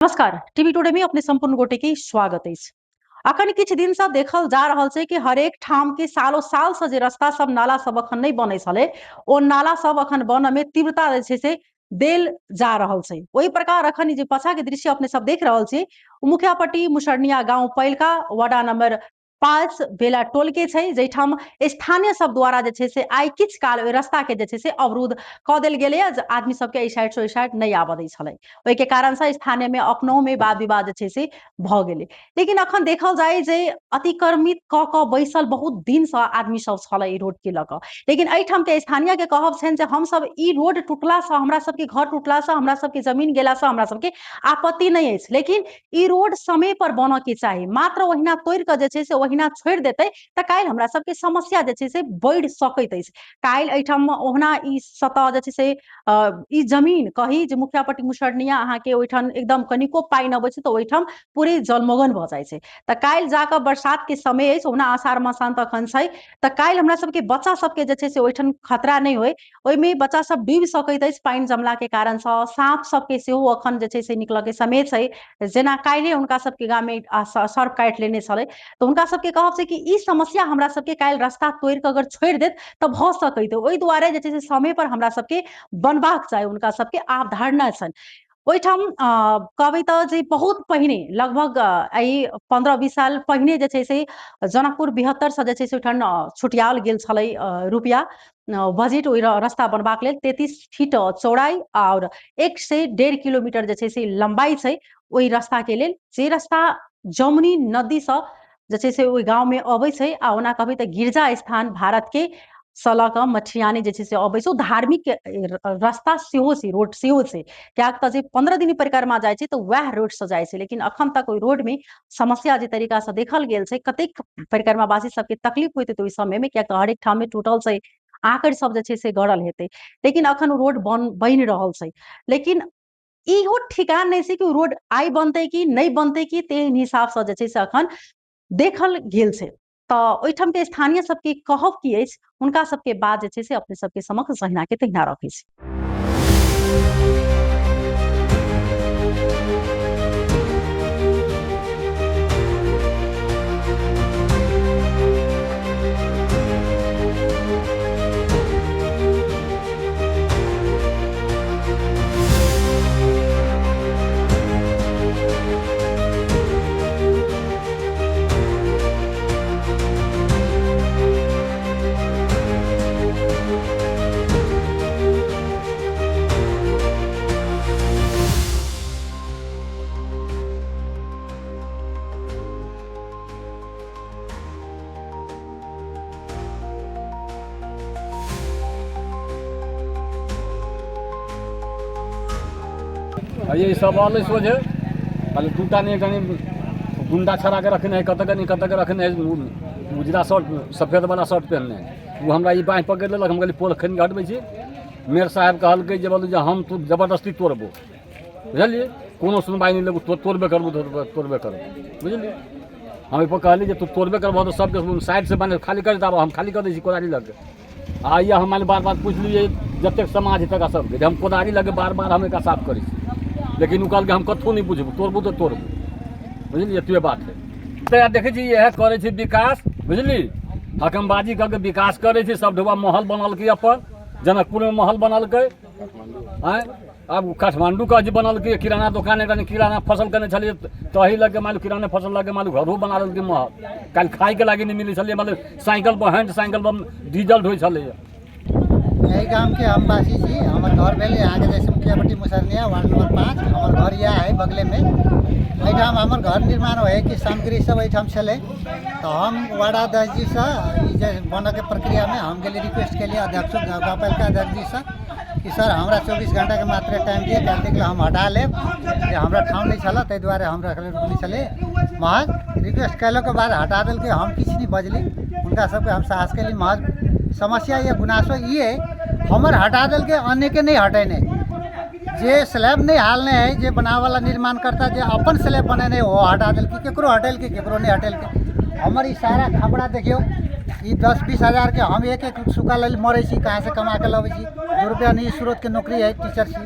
नमस्कार TV today में अपने संपूर्ण गोटे के स्वागत है। अखन किछ दिन से देखल जा रहल छै कि हरेक ठाम के सालों साल से जे रास्ता सब नाला सब अखन नहीं बने छले ओ नाला सब अखन बन में तीव्रता जे छै से देल जा रहल छै। ओहि प्रकार अखन जे पछा के दृश्य अपने सब देख रहल छी मुखियापट्टी मुसरनिया गांव पहिलका वार्ड नंबर 5 बेला टोल के छै, जैठाम स्थानीय सब द्वारा जे छै से आइ किछ काल ओहि रास्ता के जे छै से अवरुद्ध क देल गेलै जे आदमी सबके एहि साइड से ओहि साइड नहीं आबऽ दै छलै। ओहि के कारण से स्थानीय में अपनों में वाद विवाद जे छै से भ गेलै। लेकिन अखन देखल जाय जे अतिक्रमित क के बैसल बहुत दिन से आदमी सब छल ई रोड के लऽ कऽ। लेकिन एहिठाम के स्थानीय के कहब छनि जे हम सब ई रोड टूटला से हमरा सबके घर टूटला से हमरा सबके जमीन गेला से हमरा सबके आपत्ति नहीं अछि, लेकिन ई रोड समय पर बनऽ के चाही। मात्र ओहिना तोड़ि कऽ जे छै से ओहिना छोड़ि देतै तऽ काल्हि हमरा सबके समस्या जे छै से बढ़ि सकैत अछि। काल्हि एहिठाम ओहना ई सतह जे छै से ई जमीन कही जे मुखियापट्टी मुसरनिया अहाँके ओहिठाम एकदम कनिको पाइ न बचे तऽ ओहिठाम पूरे जलमग्न भऽ जाइ छै। तऽ काल्हि जाकऽ बरसात के समय अछि, ओना आषाढ़ मासांत अखन छै, तऽ काल्हि हमरा सबके बच्चा सबके जे छै से ओहिठाम खतरा नहीं होय। ओहिमे बच्चा सब डूबि सकैत अछि पानि जमला के कारण सँ। साँप सबके सेहो अखन जे छै से निकलऽ के समय छै। जेना काल्हि हुनका सबके गाम में सर्प काटि लेने छलै, तऽ हुनका सबके कहब छै कि ई समस्या हमरा सबके काल्हि रास्ता तोड़ि कऽ अगर छोड़ि देत तऽ भऽ सकैत। ओहि दुआरे जे छै से समय पर हमरा सबके बनबाक चाही, हुनका सबके अवधारणा छनि। ओहिठाम कहबै तऽ जे बहुत पहिने लगभग 15-20 साल पहिने जे छै से जनकपुर 72 से जे छै से ओहिठाम छुटियाओल गेल छलै रुपैआ बजट ओहि रास्ता बनबाक लेल। 33 फीट चौड़ाई और 1 से 1.5 किलोमीटर जे छै से लंबाई छै ओहि रास्ता के लेल। जे रास्ता जमुनी नदी से जे छै से ओहि गाँव में अबै छै आ ओना कहबै तऽ गिरजा स्थान भारत के सलक मठियानी जे छै से अबै छै। धार्मिक रास्ता सेहो छै, रोड सेहो छै। कियाक तऽ जे 15 दिन परिक्रमा जाइ छै तऽ वएह रोड से जाइ छै, लेकिन अखन तक ओहि रोड में समस्या जे तरीका से देखल गेल छै, कतेक परिक्रमावासी सबके तकलीफ होइत हेतै ओहि समय में, कियाक तऽ हरेक ठाम में टूटल छै, आकड़ि सब जे छै से गड़ल हेतै। लेकिन अखन रोड बनि रहल छै। लेकिन इहो ठिकान नहीं छै कि ओ रोड आइ बनतै कि नहीं बनतै कि तेहन हिसाब से जे छै से अखन देखल गेल छै। तऽ ओहिठाम के स्थानीय सबके कहब की अछि, हुनका सबके बात जे छै से अपने सबके समक्ष जहिना के तहिना रखै छी। ये सब वाले सोझे खाली टूटा नहीं कहीं गुंडा छड़ा के रखने है, कत के रखने है उजरा शर्ट सफेद वाला शर्ट पहनने है। वो हमरा ये बाँह पकड़ लेलक, हम कहली पोल खन के हटबै छी। मेयर साहब कहलकै जे बोलू जे हम तू जबरदस्ती तोड़बो, बुझलिए कोनो सुनवाई नहीं लेबू, तोड़बे करबू तो तोड़बे करबू, बुझलिए। हम एहिपर कहली जे तू तोड़बे करबो तो सबके साइड से बने खाली कर देबो, हम खाली कर दै छी कोदारी लग के। आइए हम बार बार पूछ लिये जतेक समाज तक सबके हम कोदारी लगे बार बार हम एकरा साफ करी, लेकिन कहल हम कथो नहीं बुझबू, तोड़बू तो तोड़बू, बुझलिए। तुए बात है तो देखे छी यह करे छी विकास, बुझली। हकमबाजी करके विकास करे छी, सब ढोबा महल बनल अपन जनकपुर में महल बनल के आए। अब काठमांडू का जी बनल के किराना दुकान एक किराना फसल करने छलिए तही लगे मालू किराना फसल लगे मालू घरों बना के महल। कल खाई के लागे नहीं मिली छलिए, मतलब साइकिल पर हैंड साइकिल पर डीजल ढोई छलिए। यही गांव के हम वासी छी। हमार घर भेले आगे जैसे मुखियापट्टी मुसरनिया वार्ड नंबर 5। हमार घर यहाँ है बगले में। एहिठाम हमार घर निर्माण होए कि सामग्री सब एहिठाम चले, तो हम वार्ड अध्यक्ष जी से बन के प्रक्रिया में हम गए रिक्वेस्ट के लिए अध्यक्ष गाँवपालिका अध्यक्ष जी से कि सर हमरा 24 घंटा के मात्र टाइम दिए, कहते कि हम हटा लेब, हमारा ठाव नहीं चला ताहि दुआरे हम रखले नहीं चले। महज रिक्वेस्ट कैलो के बाद हटा दिल के हम किछु नहीं बजली, उनका सबके हम साहस के लिए महज समस्या या गुनासो ये हमर हटा दिल के अन्य के नहीं हटेने। जे स्लैब नहीं हालने है, जे बनावे वाला निर्माण करता जे अपन स्लैब बने वो हटा दिल के, केकरो हटेल के केकरो नहीं हटेल के। हमर ई सारा खपड़ा देखियो ये 10-20 हज़ार के हम एक सुखा ले मरे छी, कहाँ से कमा के लबे छी, 2 रुपया नहीं स्रोत के नौकरी है टीचर छी।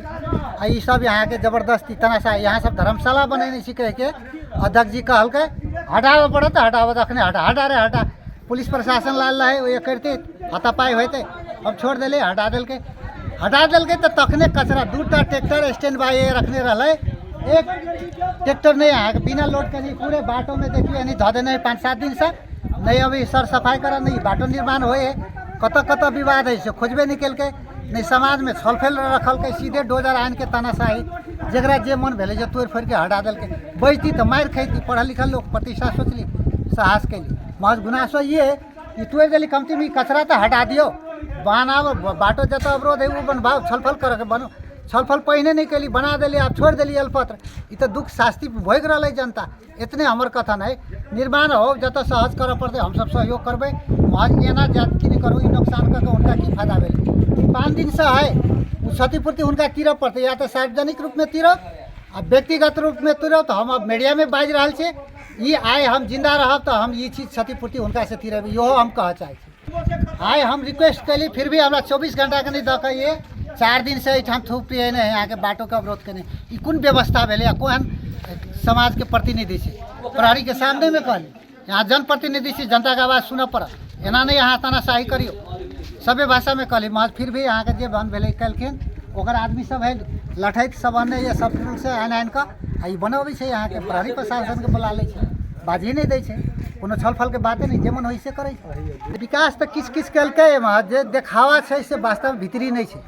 आ ये सब यहाँ के जबरदस्ती तनाशा, यहाँ सब धर्मशाला बने छी कह के अध्यक्ष जी कहल के हटावे पड़े तो हटावे, अखने हटा रे हटा, पुलिस प्रशासन लाल है वो करते हाथापाई होते, अब छोड़ दिले हटा दिल के तो तखने कचरा 2टा ट्रैक्टर स्टैंड बाई रखने रहे, एक ट्रैक्टर नहीं यहाँ बिना लोड के नहीं, पूरे बाटों में देखिए नहीं धो देने 5-7 दिन से नहीं, अभी सर सफाई करा नहीं, बाटो निर्माण होए कत विवाद है से खोजबे निकल के नहीं, समाज में छलफेल रखल के सीधे डोजर आन के तनाशाही जरा जे मन भेले जो तोड़ फोड़ के हटा दिल के, बैठती तो मार खैती, पढ़ल लिखल लोग प्रतिष्ठा सोचली साहस के लिए, महज गुनासो ये तोड़ दिली कमती में कचरा तो हटा दियो, बहाना बाटो जत अवरोध है वो बनवाओ, छलफल कर बनो, छलफल पहिने नहीं कैली बना दिली, आप छोड़ दिली अल्पत्र, ये तो दुख शास्ति भोग रहा है जनता, इतने हमार कथन है। निर्माण हो जत सहज कर पड़ते हम सब सहयोग करबे, महज एना जात की नहीं करू, नुकसान करके उनका की फायदा भेल, 5 दिन से है वो क्षतिपूर्ति उनका तीर पड़ते, या तो सार्वजनिक रूप में तीर आ व्यक्तिगत रूप में तीर, तो हम अब मीडिया में बाज रहा छे, ये आए हम जिंदा रह तो हम ये चीज क्षतिपूर्ति उनका से तीर यो हम कह चाहे, आए हम रिक्वेस्ट कैली फिर भी हमरा 24 घंटा के नहीं दे, ये 4 दिन से हम थूक पिए नहीं यहाँ के बाटों का अवरोध करने, ये कौन व्यवस्था भेले, कौन समाज के प्रतिनिधि से प्रहरी के सामने में कहली, यहाँ जनप्रतिनिधि से जनता का आवाज़ सुन पड़ा, एना नहीं यहाँ तानाशाही करियो, सभे भाषा में कहली, मगर फिर भी यहाँ के जे बन भेले कलखिन ओकर आदमी सब है लठैत सब ने ये सब से आन का ई बनबै छै, यहाँ के प्रहरी प्रशासन के बुला ले छै, बाजी नहीं दै छै, कोनो छलफल के बाते नहीं, जेमन होइ से करे छै। विकास तो किछ कलकै, जे देखावा छै से वास्तव में भीतरी नहीं छै,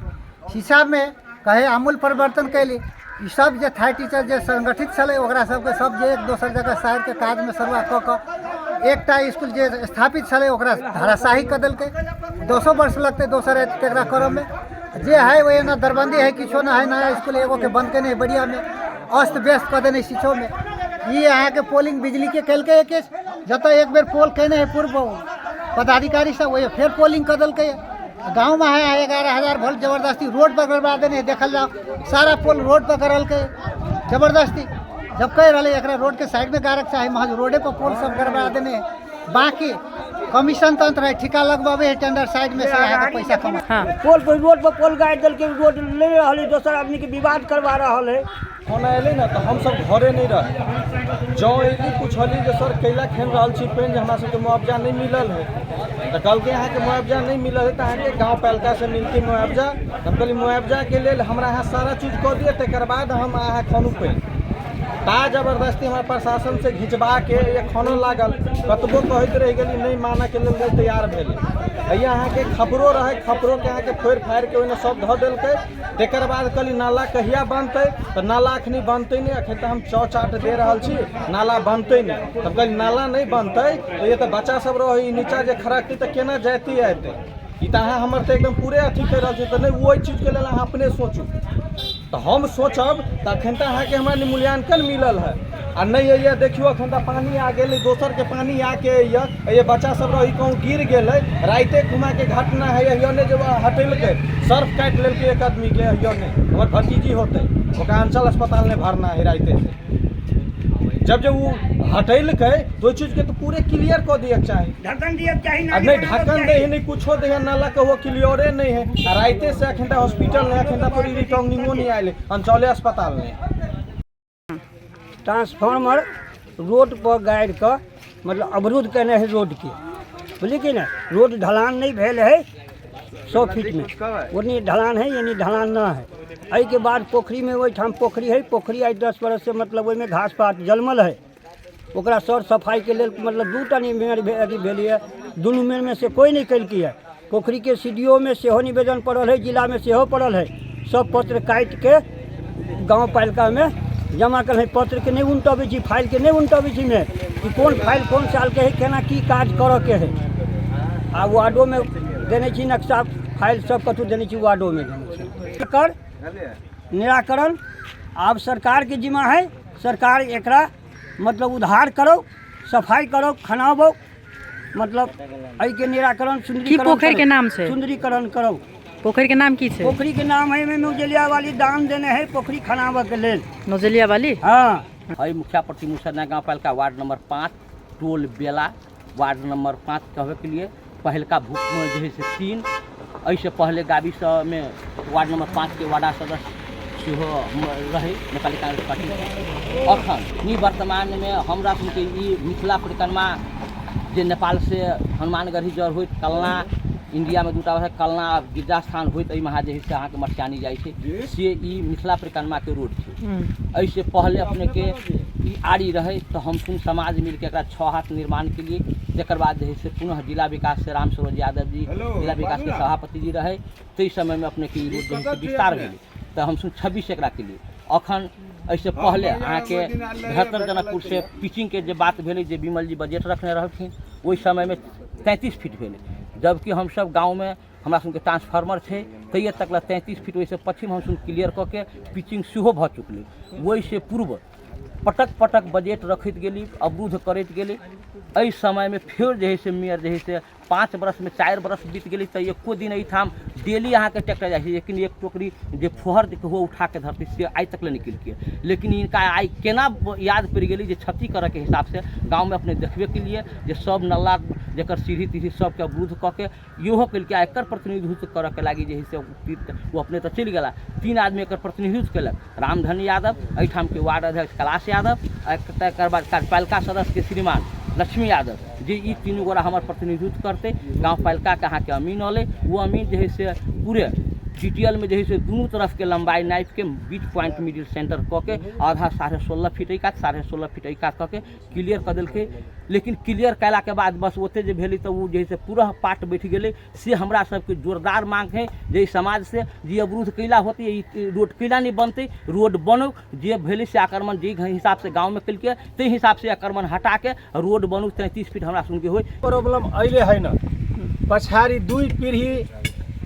शीशा में कहे आमूल परिवर्तन कैली, ई सब जे था टीचर जे संगठित छलै ओकरा सबके सब जे एक दोसर जगह शहर के काज में सरुआ कऽ कऽ एकटा स्कूल जे स्थापित छलै ओकरा धराशाही कऽ देलकै, 200 वर्ष लगते दोसर तेकरा करऽ में, जे है वो ना दरबंदी है किछो ना है, नया स्कूल एगो के बंद के नहीं बढ़िया में अस्त व्यस्त कऽ देने शिक्षो में, ये यहाँ के पोलिंग बिजली के कलकै एक जत एक बेर पोल कहने है पूर्व पदाधिकारी सब वही फिर पोलिंग कऽ देलकै, गाँव में है 11,000 वोल्ट जबरदस्ती रोड पर गड़बड़ा देने, देखल जाओ सारा पोल रोड पर करलकै जबरदस्ती, जब कह रहे एक रोड के साइड में गारक चाहे महज रोडे पर पोल सब गड़बड़ा देने, बाकी कमीशन तंत्र है, ठिका लगवावे है टेंडर साइड में से यहाँ के पैसा कमा, पोल पर रोड पर पोल गाड़ दिल के रोड ले रहा है, दोसर आदमी के विवाद करवा रहा है, होना अल ना तो हम सब घरे नहीं रहे, जौ अली पूछली जो सर कैला खेल रहा छी पेन हमरा सबके मुआवजा नहीं मिलल है, तो कल के यहाँ के मुआवजा नहीं मिलल है, तो यहाँ के गाँव पालिका से मिलती मुआवजा, हम कहली मुआवजा के लिए हमरा यहाँ सारा चीज कऽ दिए, तकर बाद हम अहाँ खानू पे ता जबरदस्ती हमारे प्रशासन से घिंचवा के ये खानो लागल, कतबो कहते रह गई नहीं माना के लिए तैयार भेले, यहाँ के खपरो रहे, खपरो के यहाँ के फोड़ फाड़ के ओने सब धऽ देलकै, तकर बाद कहली नाला कहिया बनतै, तो नाला अखनी बनतै नहीं, अखन तो हम चौचाट दे रहल छी नाला बनतै नहीं, तब कहली नाला नहीं बनतै तो ये तो बच्चा सब रही नीचा जे खड़कतै तो केना जाती आते, ई तो अहाँ हमर तो एकदम पूरे अथी कर रहल छी, तो नहीं वही चीज के लेल अहाँ अपने सोचू, तो हम सोचब तखन तो अहाँ के हमरा मूल्यांकन मिलल है, आ नहीं अइए देखियो अखन तो पानी आ गए, दोसर के पानी आके ये बच्चा सब रही कहूँ गिर गए, राइते घुमा के घटना है, ने जब हटेलकै सर्फ काट लेलकै एक आदमी के, ने हमर भतीजी होते ओकरा अंचल अस्पताल में भरना है राइते से, जब वो हटेलकै तो चीज के तो पूरे क्लियर कर दिए चाहिए, ढक्कन दिए चाहिए, अब नहीं ढक्कन दे नहीं कुछो दे, नाला के वो क्लियरे नहीं है, राइते से अखन हॉस्पिटल नहीं, अखन पूरी रिटर्निंगो नहीं आए अंचले अस्पताल में, ट्रांसफार्मर रोड पर गाड़ कर मतलब अवरुद्ध करने है रोड के, बुझलिए कि ना, रोड ढलान नहीं भेल है 100 फीट में, ओनी ढलान है यानी ढलान ना है, एहि के बाद पोखरी में वही ठाम पोखरी है, पोखरी आज 10 बरस से मतलब ओहिमे घास पात जलमल है, ओकरा सर सफाई के लिए मतलब 2टा निवेदन अथी भेल है, दुनू में से कोई नहीं कलकी है, पोखरी के सीडीओ में सेहो निवेदन पड़ल है, जिला में सेहो पड़ल है, सब पत्र काटि के गाँव पालिका में जमा कर, पत्र के नहीं उनटबै छी, फाइल के नहीं उनटबै छी में कि कौन फाइल कौन साल के है, केना की काज करऽ के है, आ वार्डो में देने छी नक्शा फाइल सब कतौ देने छी, वार्डो में देने छी, एकर निराकरण आब सरकार के जिम्मा है, सरकार एकरा मतलब उद्धार करो, सफाई करो, खनाबो, मतलब एहि के निराकरण सुंदरीकरण करो, पोखरी के नाम की छे? पोखरी के नाम है नौजलिया वाली दान देने है, पोखरी खनाबे के लेल नौजलिया वाली, हाँ, है मुखिया प्रति मुसरना गाँव पालिका वार्ड नंबर 5 टोल बेला, वार्ड नंबर 5 कहवे के लिए पहलका भूख में जो है से 3 ऐसे पहले गाविस में वार्ड नंबर 5 के वार्ड सदस्य सेहो रहे नेपाली कांग्रेस पार्टी। अखन वर्तमान में हमरा सबके ई मिथिला परिक्रमा जे नेपाल से हनुमानगढ़ी जड़ होइत कलना इंडिया में दूटा है कलना गिरजा स्थान होइत एहि महा जे है से अहाँ के मटियानी जाइ छै से ई मिथिला परिक्रमा के रोड छै। ऐसे पहले अपने के ई आड़ी रहे तो हम सुन समाज मिल के एकरा 6 हाथ निर्माण के लिए जकर बाद जे है से पुनः जिला विकास से राम सरोज यादव जी जिला विकास के सभापति जी रहे ते समय में अपने के ई रोड जे है से विस्तार भेल तो हम सुन 26 एकरा के लिए। अखन ऐसे पहले अहाँ के 72 जनकपुर से पिचिंग के जे बात भेलै जे विमल जी बजट रखने रहथिन ओहि समय में 33 फीट भेलै, जबकि हम सब गाँव में हमरा सबके ट्रांसफार्मर छै तैये तक 33 फीट वैसे पश्चिम हम सब क्लियर कऽ के पिचिंग सेहो भऽ चुकलै। ओहिसे पूर्व पटक पटक बजट रखैत गेली अवरुद्ध करैत गेली। एहि समय में फिर जे है से मेयर जे है से 5 बरस में 4 बरस बीत गेली तो एको दिन एहिठाम डेली अहाँ के ट्रैक्टर जाइ छै, लेकिन एक टोकरी जे फोहर हो उठा के धरती से आइ तक ले निकल के, लेकिन इनका आई केना याद पड़ गेली जे क्षति करे के हिसाब से गाँव में अपने देखबे के लिए जे सब नल्ला जकर सीढ़ी तीढ़ी सबके अवरुद्ध कऽ के इहो कलके एकर प्रतिनिधित्व करे के लागी जे है से वो अपने तो चलि गेला। 3 आदमी एकर प्रतिनिधित्व केलक, रामधन यादव एहिठाम के वार्ड अध्यक्ष कैलाश यादव तकर बाद कार्यपालिका सदस्य के श्रीमान लक्ष्मी यादव जे ई 3 गोरा हमार प्रतिनिधित्व करते। गाँव पालिका के अहाँ के अमीन होले, वो अमीन जे है से पूरे GTL में जो है से दोनों तरफ के लंबाई नाइफ के बीच पॉइंट मिडिल सेंटर कऽ के आधा 16.5 फीट एक 16.5 फीट एक कऽ के क्लियर कऽ देलकै। लेकिन क्लियर कैला के बाद बस ओते जे भेलै तो वो जे है से पूरा पार्ट बैठ गेलै। से हमरा सबके जोरदार मांग है जे समाज से जे अवरुद्ध कैला होते रोड कैला नहीं बनते, रोड बनो जे भेलै से आक्रमण जे हिसाब से गाँव में कलके ते हिसाब से आक्रमण हटा के रोड बनू 33 फीट हमरा सुन के हो। प्रॉब्लम अइले है न पछाड़ी 2 पीढ़ी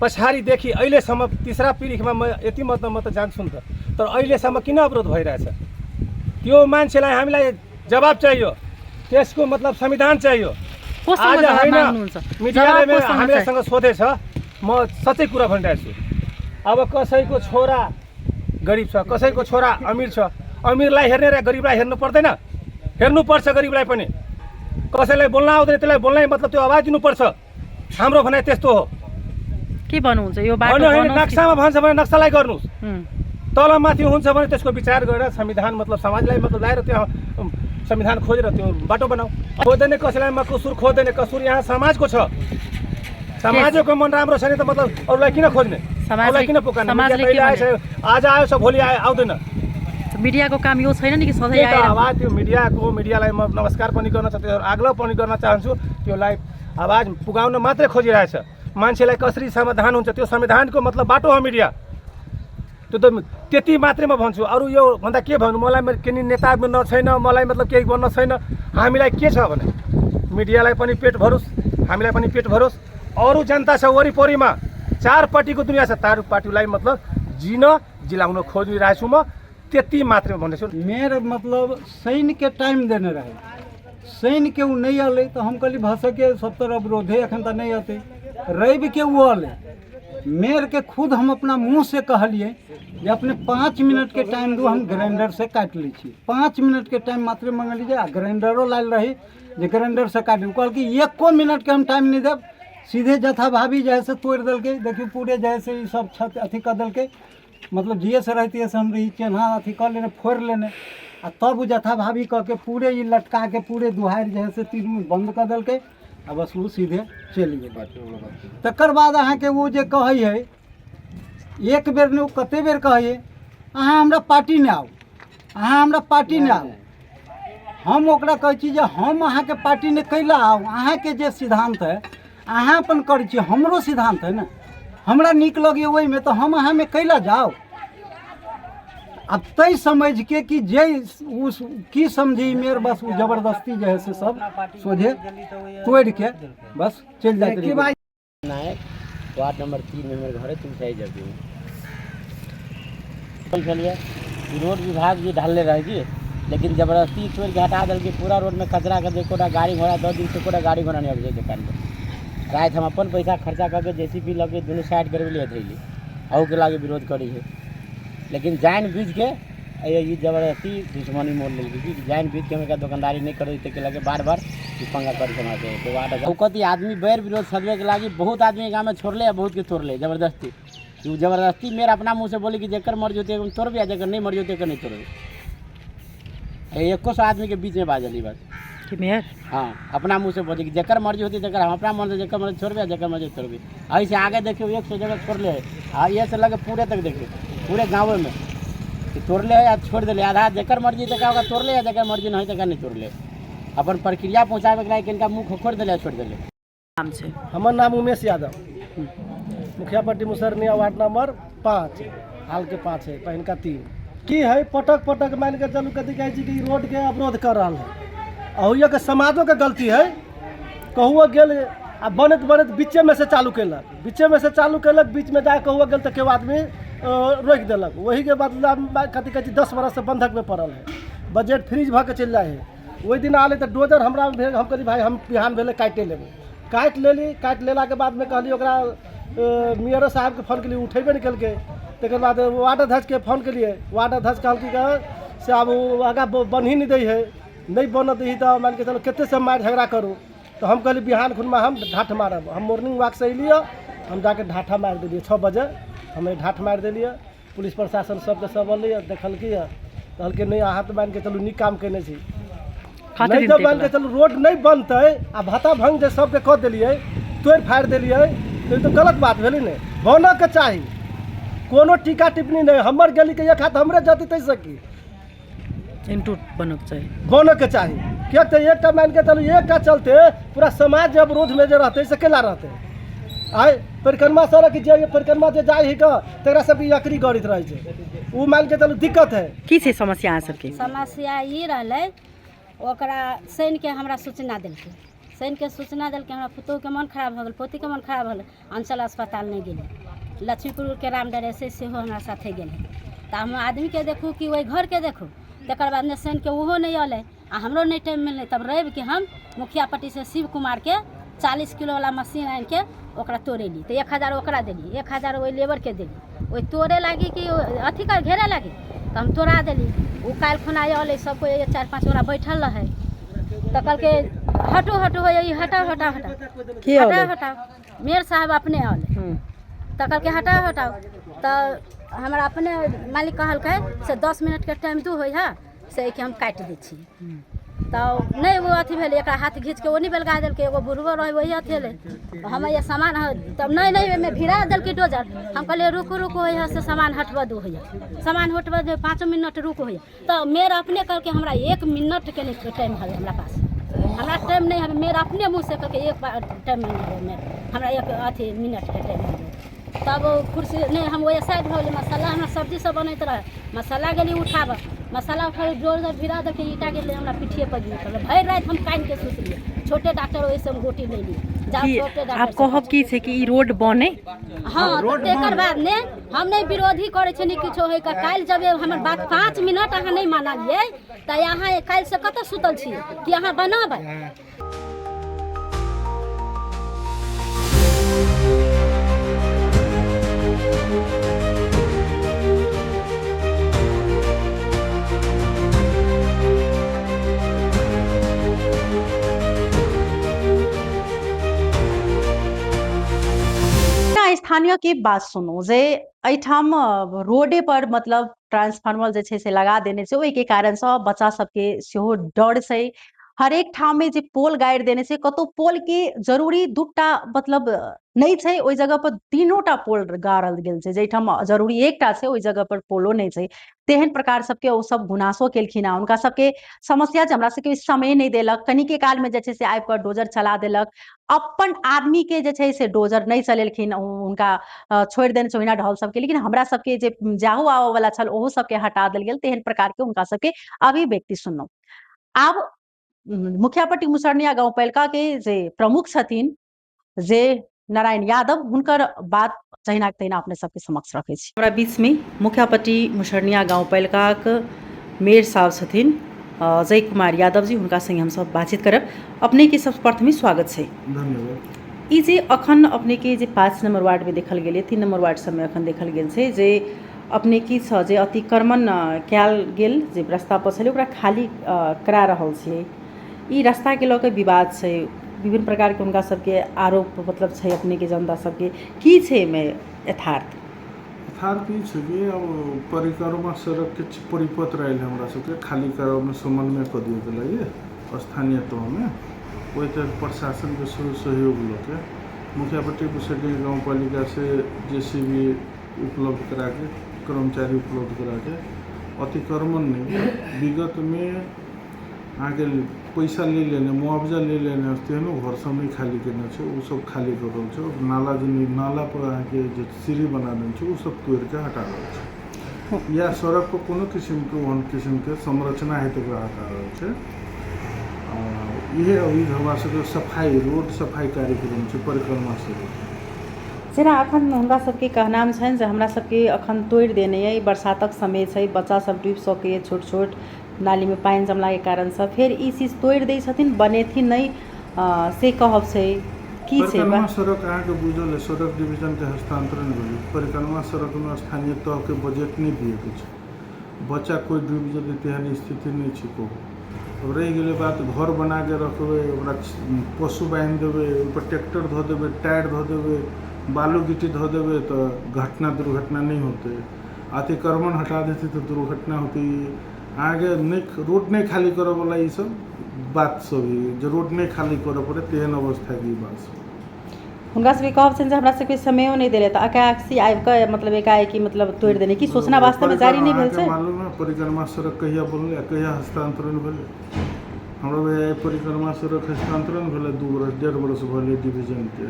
पछाड़ी देखि अहिलेसम्म 3रा पीढ़ीमा म यति मत जान्छु त तर अहिलेसम्म किन अवरोध भइरहेछ त्यो मान्छेलाई हामीलाई जवाब चाहियो, त्यसको मतलब संविधान चाहियो। आज हैन मिडियाले हामीसँग सोधेछ, म सच्चै कुरा भनिरहेछु। अब कसैको छोरा गरिब छ, कसैको छोरा अमीर छ, अमीरलाई हेर्ने र गरिबलाई हेर्नु पर्दैन? हेर्नुपर्छ गरिबलाई पनि। कसैलाई बोल्न आउँदैन त्यसलाई बोल्नै मतलब त्यो आवाज दिनुपर्छ। हाम्रो भनाइ त्यस्तो हो। के भन्नुहुन्छ यो बाटो हैन नक्सामा भन्छ भने नक्सालाई गर्नुस्, तल माथि हुन्छ भने त्यसको विचार गरेर संविधान मतलब समाजलाई मतलब ल्याएर त्यो संविधान खोजेर त्यो बाटो बनाऊ। खोज्दैन कसैलाई म कसुर खोज्दैन, कसुर यहाँ समाजको छ। समाजको मन राम्रो छैन त मतलब अरूलाई किन खोज्ने, अरूलाई किन पुकार्ने? आज आयो छ भोलि आउँदैन। मिडियाको काम यो छैन नि कि सधैँ आएर आवाज त्यो मिडियालाई म नमस्कार पनि गर्न चाहन्छु, आग्रह पनि गर्न चाहन्छु। त्योलाई आवाज पुगाउन मात्रै खोजिरहेछ। मान्छेलाई कसरी समाधान हुन्छ त्यो संविधानको मतलब बाटो हो मिडिया। त्यो त त्यति मात्रै म भन्छु, अरू यो भन्दा के भन्नु? मलाई किन नेता बन्न छैन, मलाई मतलब केही बन्न छैन। हामीलाई के छ भने मिडियालाई पनि पेट भरोस्, हामीलाई पनि पेट भरोस्। अरू जनता छ वरिपरिमा 4 पार्टीको दुनियाँ छ, 4 पार्टीलाई मतलब जिलाउन खोजिरहेछु म। त्यति मात्रै भन्दैछु। मेयर मतलब सैन्य के टाइम देने रहे, सैन्य के उ नहीं अले तो हम कहली भाषा के 70 अवरोध है अखन तक नहीं आते। रवि के वो अले, मेयर के खुद हम अपना मुंह से कहलिए जे अपने 5 मिनट के टाइम दू, हम ग्राइंडर से काट ली छी। 5 मिनट के टाइम मात्र मंग लीजिए। आ ग्राइंडरो लाल रही जे ग्राइंडर से काट ली। कहल कि 1 मिनट के हम टाइम नहीं देव, सीधे जथा भाभी जैसे तोड़ दिल के। देखिए पूरे जैसे ये सब छत अथी कर दिल के, मतलब जिए से रहती है से हम रही चेन्हा अथी कर लेने फोड़ लेने। आ तब जथा भाभी कह के पूरे ये लटका के पूरे दुहार जैसे 3 मिनट बंद कर दिल के। आ बस वो सीधे चल गए। तकर बाद अहाँ के वो जे कहे है एक बेर ने कते बेर कहे अहाँ हमरा पार्टी ने आउ, अहाँ हमरा पार्टी ने आउ। हम ओकरा कहै छी जे हम अहाँ के पार्टी ने कैला आउ, अहाँ के जे सिद्धांत है अहाँ अपन करै छी, हमरो सिद्धांत है ना, हमरा नीक लगे वही में तो हम अहाँ में कैला जाओ। अब तय समझ के कि जे उस की समझी मेरे बस वो जबरदस्ती जो है से सब सोझे तोड़ के बस चल जाते। नायक वार्ड नंबर 3 में मेरे घर है, तुम सही जब चलिए रोड विभाग जी ढालने रहेगी, लेकिन जबरदस्ती छोड़ के हटा दल के पूरा रोड में कचरा कर देखो ना गाड़ी घोड़ा 2 दिन से पूरा गाड़ी घोड़ा नहीं आगे दुकान में। रात हम अपन पैसा खर्चा करके JCB लगे दोनों साइड कर लिए थे अहू के लागे विरोध करी है, लेकिन जान बुझ के ये जबरदस्ती दुश्मनी मोल ले कि जान बीत के हमरा दुकानदारी नहीं करे के लगे बार-बार पंगा कर के मारते तो वाट औकती आदमी बैर विरोध सदवे के लागी बहुत आदमी गांव में छोड़ले बहुत के तोड़ले जबरदस्ती तू जबरदस्ती मेरा अपना मुंह से बोली कि जेकर मर जोते तोड़ भी जेकर नहीं मर जोते नहीं तोड़ एको सौ आदमी के बीच में बाजली बस कि मेयर हाँ अपना मुंह से बोले कि जेकर मर्जी होती जेकर हम अपना मन से जेकर मर्जी छोड़ जेकर मर्जी छोड़ भी ऐसे आगे देखियो 100 जगह छोड़ ले हाँ ये से लगे पूरे तक देखियो पूरे गाँव में कि तोड़ ले या छोड़ दे आधा जेकर मर्जी तक होगा तोड़ ले या जेकर मर्जी नहीं तक नहीं तोड़ ले अपन प्रक्रिया पहुँचावे के लायक इनका मुँह खोल दे छोड़ दे नाम से हमार नाम उमेश यादव मुखिया पट्टी मुसरनिया वार्ड नंबर 5 हाल के 5 है पहन का 3 की है पटक पटक मान के चलू कथी कहै छी कि रोड के अवरोध कर रहा है अहुआ के समाजों के गलती है कहुआ गेल आ बनत बनत बीचे में से चालू कैलक बीच में जाके कहुआ गेल तो केओ आदमी रोक देलक वही के बदला कथी कहै छी 10 बरस से बंधक में पड़ल है बजट फ्रीज भऽ के चलि जाइ है वही दिन आले तो डोजर हमरा भेल हम कहली भाई हम बिहान भेले काटे लेबै काटि लेला के बाद में कहली ओकरा मेयर साहब के फोन के लिए उठेबे नहीं कल के तकर बाद वार्ड अध्यक्ष के फोन के लिए वार्ड अध्यक्ष कहलकै से अब आगा बन ही नहीं दै है नहीं बन दी तो मान के चलो केते से मार झगड़ा करूँ तो हम कहली बिहान खुनमा हम ढाठ मारब हम मॉर्निंग वॉक से अलिए हम जाके ढाठा मार दिलिए 6 बजे हमें ढाठ मार दिलिए पुलिस प्रशासन सबके सब अलिए देखलकै कहलकै नहीं अहाँ तो मान के चलू नीक काम केने छी नहीं जब मान के चलू रोड नहीं बनते आ भत्ता भंग जे सबके कह दिलिए तोड़ फाड़ दिलिए तो गलत बात भेलै ने बनऽ के चाही कोनो टीका टिप्पणी नहीं हमर गली के एक हाथ हमरे जति तै सकी इंटू बनऽ के चाही क्या तो एकटा मान के चलू एकटा चलते पूरा समाज जब विरोध में जे रहते से केला रहते आइ परिक्रमा सड़क जे परिक्रमा जे जाइ है तकरा सब यकरी गड़ित रहे छै उ मान के चलू दिक्कत है की छै समस्या अहाँ सबके समस्या ई रहलै ओकरा शनि के हमरा सूचना देलकै हमरा पुतोह के मन खराब भऽ गेल पोती के मन खराब भऽ गेल अंचल अस्पताल नहीं गेलै लक्ष्मीपुर के राम डरे सेहो हमरा साथे गेलै तऽ हम आदमी के देखू कि ओहि घर के देखू तकर बाद ने शनि के ओहो नहीं अलै आ हमरो नहीं टाइम मिललै तब रवि के हम मुखिया पट्टी से शिव कुमार के 40 किलो वाला मशीन आनि के ओकरा तोड़ेली तो 1000 ओकरा देली 1000 ओहि लेबर के देली ओहि तोड़े लागी कि अथी कर घेरे लागी तो हम तोड़ा देली वो काल्हि खुना अलै सब कोई 4-5 गोरा बैठल रहे तो कहलकै हटो हटाओ मेयर साहब अपने अलै तो कहलकै हटाओ तो हमरा अपने मालिक कहलकै से 10 मिनट के टाइम दू है से कि हम काटि दै छी तो नहीं वो अथी भेलै एकरा हाथ घींच के ओनी बेलगा देलकै एगो बुढ़बो रहे वही अथी भेलै हम ये सामान तब नहीं ओहिमे भिड़ा देलकै डोजर हम कहलिए रुकू है से सामान हटबऽ दू है सामान हटबऽ दे 5 मिनट रुकू है तो मेयर अपने कहलकै हमरा 1 मिनट के नहीं टाइम है हमरा पास हमरा टाइम नहीं है मेयर अपने मुँह से कहलकै एक टाइम नहीं है हमरा 1 अथी मिनट के टाइम है तब कुर्सी नहीं हम वही साइड भऽ गेलै मसाला हमरा सब्जी सब बनैत रहे मसाला गेली उठाबऽ मसाला उठाबे जोर भिड़ा देलकै ईटा गेलै हमरा पिठिए पर गिर भरि राति हम कानि के सुतलिए छोटे डॉक्टर ओहिसँ हम गोटी लेलिए आप कहब की छै कि ई रोड बने हाँ तकर बाद ने हम नहीं विरोधी करे छै नहीं किछो है काल्हि जब हमर बात 5 मिनट अहाँ नहीं मानलिए तऽ अहाँ काल्हि से कतऽ सुतल छी कि अहाँ बनाबै स्थानीय के बात सुनो जे एठाम रोडे पर मतलब ट्रांसफार्मर जे छै से लगा देने छै ओहि के कारण से बच्चा सबके सेहो डर छै हरेक ठाम में जे पोल गाड़ि देने छै कतौ पोल के जरूरी दूटा मतलब नहीं छै ओहि जगह पर 3टा पोल गाड़ल गेल छै जैठाम जरूरी एकटा छै ओहि जगह पर पोलो नहीं छै तेहन प्रकार सबके ओ सब गुनासो केलखिन आ उनका सबके समस्या हमरा सबके समय नहीं देलक कनी के काल में जे छै से आबि कऽ डोजर चला देलक अपन आदमी के जे छै से डोजर नहीं चलेलखिन उनका छोड़ देने छै ओहिना ढल सबके लेकिन हमरा सबके जे जाहू आबऽ वाला छल ओहो सबके हटा देल गेल तेहन प्रकार के उनका सबके अभिव्यक्ति सुनलहुँ आब मुखिया पट्टी मुसरनिया गाँव पालिका के जे प्रमुख छथिन जे नारायण यादव हुनकर बात जहिना तहिना अपने सबके समक्ष रखे छी हमरा बीच में मुखिया पट्टी मुसरनिया गाँव पालिका के मेयर साहब छथिन जय कुमार यादव जी हुनका संगे हम सब बातचीत करब अपने के सब प्रथमे स्वागत छै धन्यवाद ई जे अखन अपने के जे 5 नंबर वार्ड में देखल गेल 3 नंबर वार्ड सब में अखन देखल गेल छै जे अपने की छ जे अतिक्रमण कयल गेल जे रास्ता पर छलै ओकरा खाली करा रहल छियै, ई रास्ता के लऽ के विवाद छै, विभिन्न प्रकार के हुनका सबके आरोप मतलब छै अपने के जनता सबके, की छै एहिमे यथार्थ? यथार्थ ई छै कि अब परिक्रमा सड़क के परिपत्र आयल हमरा सबके खाली करावे में समन्वय कऽ दिया गेलै ये स्थानीय तौर में, ओहि तहत प्रशासन के सहयोग लऽ के मुखिया पट्टी मुसहरिया गाँव पालिका से JCB उपलब्ध करा के, कर्मचारी उपलब्ध करा के अतिक्रमण नहीं विगत में आगे पैसा ले लेने मुआवजा ले लेने तेहनो घर सब नहीं खाली करने छे, वो सब खाली कर रहल छे। नाला जो नाला पर आके जो सीढ़ी बना देने छे वो सब तोड़ के हटा रहल छे, या सड़क पर कोनो किस्म के वन किस्म के संरचना है तो हटा रहल छे। यह अभी हमरा सबके सफाई रोड सफाई कार्यक्रम छे परिक्रमा से जेना अखन हुनका सबके कहनाम छनि जे हमरा सबके अखन तोड़ि देने अइ, बरसातक समय छै, बच्चा सब डूबि सकैए, छोट छोट नाली में पानि जमला के कारण से फेर ई चीज तोड़ि दै छथिन, बनेथिन नहीं से कहब छै की छै? परिक्रमा सड़क अहाँके बुझल है सड़क डिवीजन के हस्तांतरण भेलै, परिक्रमा सड़क में स्थानीय तह के बजट नहीं दिए के छै, बच्चा कोई डूबि जेतै तेहन स्थिति नहीं छै को। अब रहि गेलै बात घर बना के रखबै, ओकरा पशु बान्हि देबै, ओहिपर ट्रैक्टर धऽ देबै, टायर धऽ देबै, बालू गिट्टी धऽ देबै तो घटना दुर्घटना नहीं होते, अतिक्रमण हटा देते तो दुर्घटना होती। आगे नहीं रोड नहीं खाली करे वाला ये सब बात सब जो रोड नहीं खाली करे पड़े तेहन अवस्था की बात हुनका सबके कहब छनि जे हमरा सबके समयो नहीं देले त एकाएक आबि के मतलब एकाएकी मतलब तोड़ि देने की सूचना वास्तव में जारी नहीं भेल छै? मालूम है परिक्रमा सड़क कहिया बनलै कहिया हस्तांतरण भेलै? हमरा भाई परिक्रमा सड़क हस्तांतरण भेलै 2 वर्ष 1.5 वर्ष भेलै डिवीजन के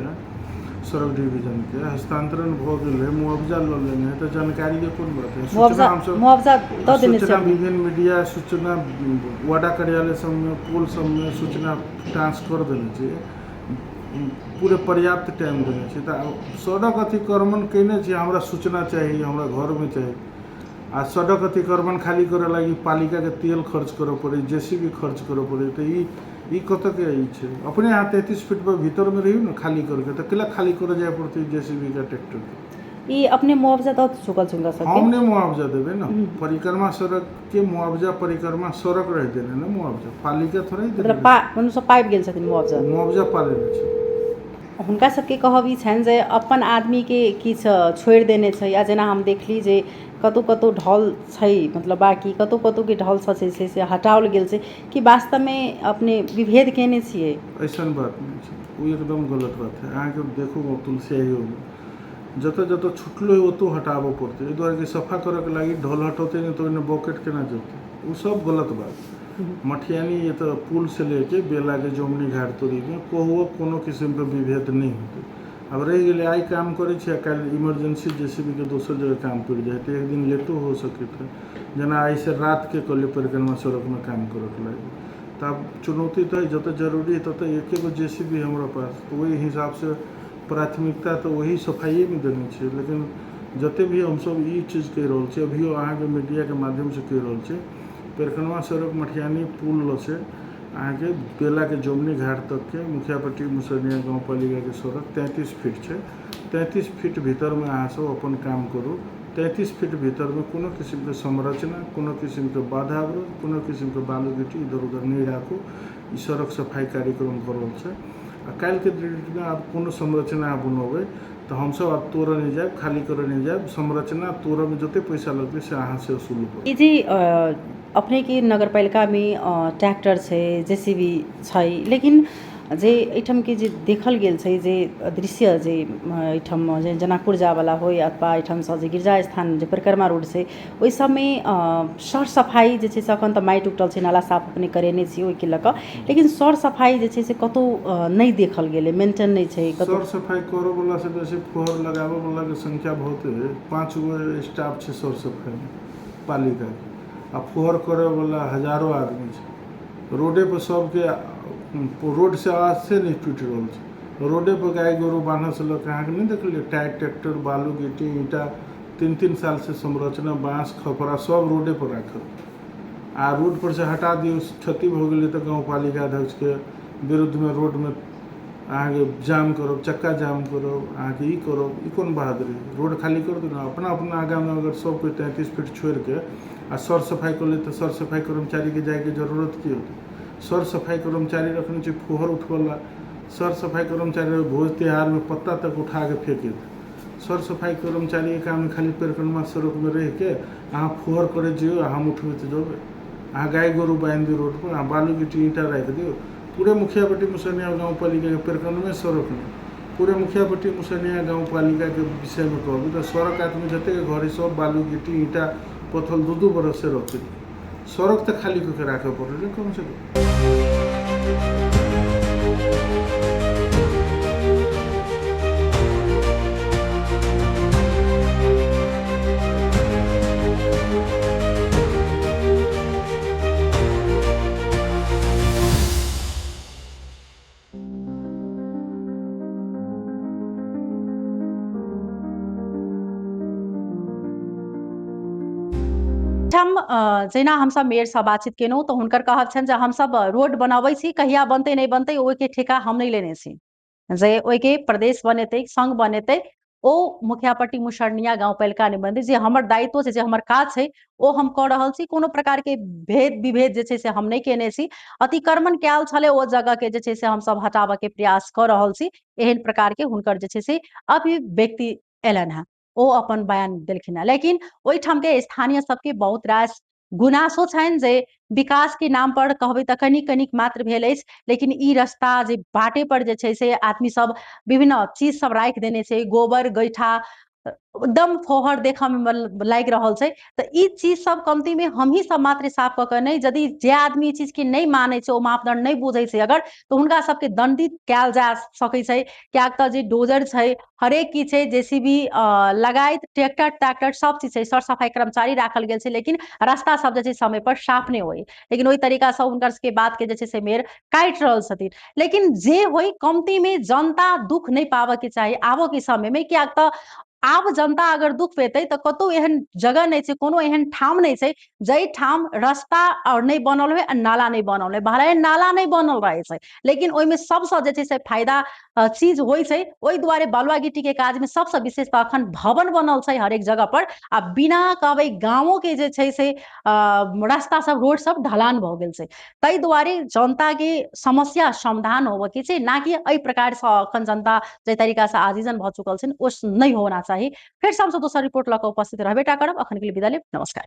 सड़क डिवीजन के हस्तांतरण भ गेलै, मुआवजा ल लेने है तो जानकारी के कोन बात है? मुआवजा दऽ देने छै, विभिन्न मीडिया सूचना वार्डा कार्यालय सब में पोल सब में सूचना ट्रांसफर देने छै, पूरे पर्याप्त टाइम देने छै। तो सड़क अतिक्रमण केने छै, हमरा सूचना चाहिए, हमरा घर में चाहिए। आ सड़क अतिक्रमण खाली करे लगी पालिका के तेल खर्च करे पड़े, JCB खर्च करे पड़े, तो ई कत के ई छै? अपने यहाँ 33 फीट पर भीतर में रही ना खाली करके, तो केला खाली करे जाए पड़ती JCB का ट्रैक्टर के? ई अपने मुआवजा दऽ चुकल छै हुनका सबके? हमने मुआवजा देबे ना, परिक्रमा सड़क के मुआवजा परिक्रमा सड़क रह देने ना मुआवजा, पालिका थोड़ा ही देने, मतलब पाइप गेल छथिन मुआवजा पा लेने छै। हुनका सबके कहब ई छनि जे अपन आदमी के किछु छोड़ि देने छै, या जेना हम देखली जे कतौ कतौ ढल छै, मतलब बाकी कतौ कतौ के ढल छै से हटाओल गेल छै, कि वास्तव में अपने विभेद केने छियै? ऐसा बात नहीं छै, वो एकदम गलत बात है। अहाँके देखू तुलसियाहियो में जतऽ जतऽ छुटलो है ओतो हटाबऽ पड़तै, एहि दुआरे कि सफा करऽ के लागी ढोल हटौते नहीं तो ओहिमे बकेट केना जेतै, वो सब गलत बात। मठियानी ये तो पुल से लेके बेला के जमुनी घाट तोड़ी में कोहुओ कोनो किस्म के विभेद नहीं होते। अब रह गए आई काम करे छे, कल इमरजेंसी JCB के दोसर जगह काम पड़ जाए तो एक दिन लेटो हो सके थे, जना ऐसे रात के कल परिक्रमा सड़क में काम करे लगे, तब चुनौती तो है, जत जरूरी है तत एक JCB हमारा पास, तो वही हिसाब से प्राथमिकता तो वही सफाई में देने छे। लेकिन जते भी हम सब ये चीज़ कह रहा छे, अभियो अहाँ के मीडिया के माध्यम से कह रहा छे, परिक्रमा सड़क मठियानी पुल से अहाँ के बेला के जमुनी घाट तक के मुखिया पट्टी मुसहरिया गाँव पालिका के सड़क 33 फीट है, 33 फीट भीतर में अहाँ सब अपन काम करू। 33 फीट भीतर में कोनो किस्म के संरचना, कोनो किस्म के बाधा अवरोध, कोनो किस्म के बालू गिट्टी इधर उधर नहीं राखू। ई सड़क सफाई कार्यक्रम करल छै। आ काल्हि के डेट में आप कोनो संरचना बनबै तो हम सब आप तोड़ नहीं जाए, खाली करे नहीं जाए, संरचना तोड़ में जते पैसा लगते से अहाँ से वसूल करू। जी अपने की नगरपालिका में ट्रैक्टर छै, JCB छै, लेकिन जे एहिठाम के जे देखल गेल छै जे दृश्य जे एहिठाम जे जनकपुर जायवला होय अथवा एहिठामसँ जे गिरजा स्थान जे परिक्रमा रोड छै ओहि सबमे सर सफाई जे छै से अखन तऽ माटि उठल छै, नाला साफ अपने करेने छी ओहिके लऽ कऽ, लेकिन सर सफाई जे छै से कतहु नहि देखल गेलै, मेंटेन नहि छै कतहु। सर सफाई करऽ वाला से बेसी फोहर लगाबऽ वाला के संख्या बहुत है, 5 गो स्टाफ छै सर सफाई पालिका के, आ फोहर करे वाला हजारों आदमी छै। रोडे पर सबके रोड से आज से नहीं टूट रहा है, रोडे पर गाय गोरू बान्ह से लोग अहाँ के नहीं देखलिए, टायर ट्रैक्टर बालू गिट्टी ईंटा 3-3 साल से संरचना बाँस खपरा सब रोडे पर राखल, आ रोड पर से हटा दियो क्षति हो गई तो गाँव पालिका अध्यक्ष के विरुद्ध में रोड में अहाँके जाम करब, चक्का जाम करब, अहाँके ई करब, ई कोन बहादुरी? रोड खाली कर दू ना। अपना अपना आगा में अगर सब कोई 33 फीट छोड़ के आ सर सफाई कर ले तो सर सफाई कर्मचारी के जाए के जरूरत की होती? सर सफाई कर्मचारी रखने चाहिए फुहर उठवला। सर सफाई कर्मचारी भोज त्योहार में पत्ता तक उठा के फेंके थे। सर सफाई कर्मचारी के काम खाली पेरकनमा सड़क में रह के अहाँ फुहर करे जियो, हम उठबे तो जब अहाँ गाय गोरू बांध दी रोड पर, अहाँ बालू गिट्टी ईंटा रख दियो। पूरे मुखियापट्टी मुसैनिया गाँव पालिका के पेरकनमे सड़क में पूरे मुखियापट्टी मुसैनिया गाँव पालिका के विषय में कहबी तो सड़क आदमी जते के घर सब बालू गिट्टी ईंटा पत्थर 2-2 बरस से रखे। सड़क तो खाली करके राखे पड़े कम से कम। हम जेना हमसब मेयर से बातचीत केलहुँ तऽ हुनकर कहब छनि जे हमसब रोड बनबै छी, कहिया बनतै नहि बनतै ओहिके ठेका हम नहि लेने छी। जे ओहिके प्रदेश बनेतै, संघ बनेतै, ओ मुखियापट्टी मुसरनिया गाउँपालिका नहि बनतै। जे हमर दायित्व छै, जे हमर काज छै, ओ हम कऽ रहल छी। कोनो प्रकारके भेद विभेद जे छै से हम नहि केने छी। अतिक्रमण कयल छलै ओ जगहके जे छै से हमसब हटाबऽके प्रयास कऽ रहल छी। एहन प्रकारके हुनकर जे छै से अभिव्यक्ति एलनि हेँ, ओ अपन बयान देलखिन हेँ। लेकिन ओहिठामके स्थानीय सबके बहुत रास गुनासो छनि जे विकासके नाम पर कहबै तऽ कनिक कनिक मात्र भेल अछि। लेकिन ई रास्ता जे बाटे पर जे छै से आदमी सब विभिन्न चीज सब राखि देने छै, गोबर गैठा एकदम फोहर देखऽमे लागि रहल छै। तऽ ई चीज सब कमतीमे हमही सब मात्र साफ कऽ के नहि, यदि जे आदमी ई चीजके नहि मानै छै, ओ मापदंड नहि बुझै छै अगर, तऽ हुनका सबके दंडित कयल जा सकै छै। कियाक तऽ जे डोजर छै, हरेक की छै, जेसीबी लगायत ट्रैक्टर ट्रैक्टर सब चीज छै, सर सफाई कर्मचारी राखल गेल छै, लेकिन रास्ता सब जे छै समय पर साफ नहि होय। लेकिन ओहि तरीका से हुनकर सबके बात के जे छै से मेयर काटि रहल छथिन। लेकिन जे होय कमतीमे जनता दुख नहि पाबऽके चाही आबोके समयमे। कियाक तऽ आब जनता अगर दुख पेतै तऽ कतौ एहन जगह नहि छै, कोनो एहन ठाम नहि छै जाहि ठाम रास्ता और नहीं बनल हुए आ नाला नहीं बनल हुए। भले नाला नहीं बनल रहे छै, लेकिन ओहिमे सबसँ जे छै से फायदा चीज होइ छै। ओहि दुआरे बालुआ गिट्टीके काजमे सबसँ विशेष तऽ अखन भवन बनल छै हरेक जगह पर, आ बिना कहबै गाँवोके जे छै से रास्ता सब रोड सब ढलान भऽ गेल छै। ताहि दुआरे जनताके समस्या समाधान होबऽके छै, ना कि एहि प्रकारसँ अखन जनता जाहि तरीकासँ आजीजन भऽ चुकल छै ओ नहि होना चाही। फेर से हमसब दोसर रिपोर्ट लऽ कऽ उपस्थित रहबेटा करब। अखन के लिए विदा लेब, नमस्कार।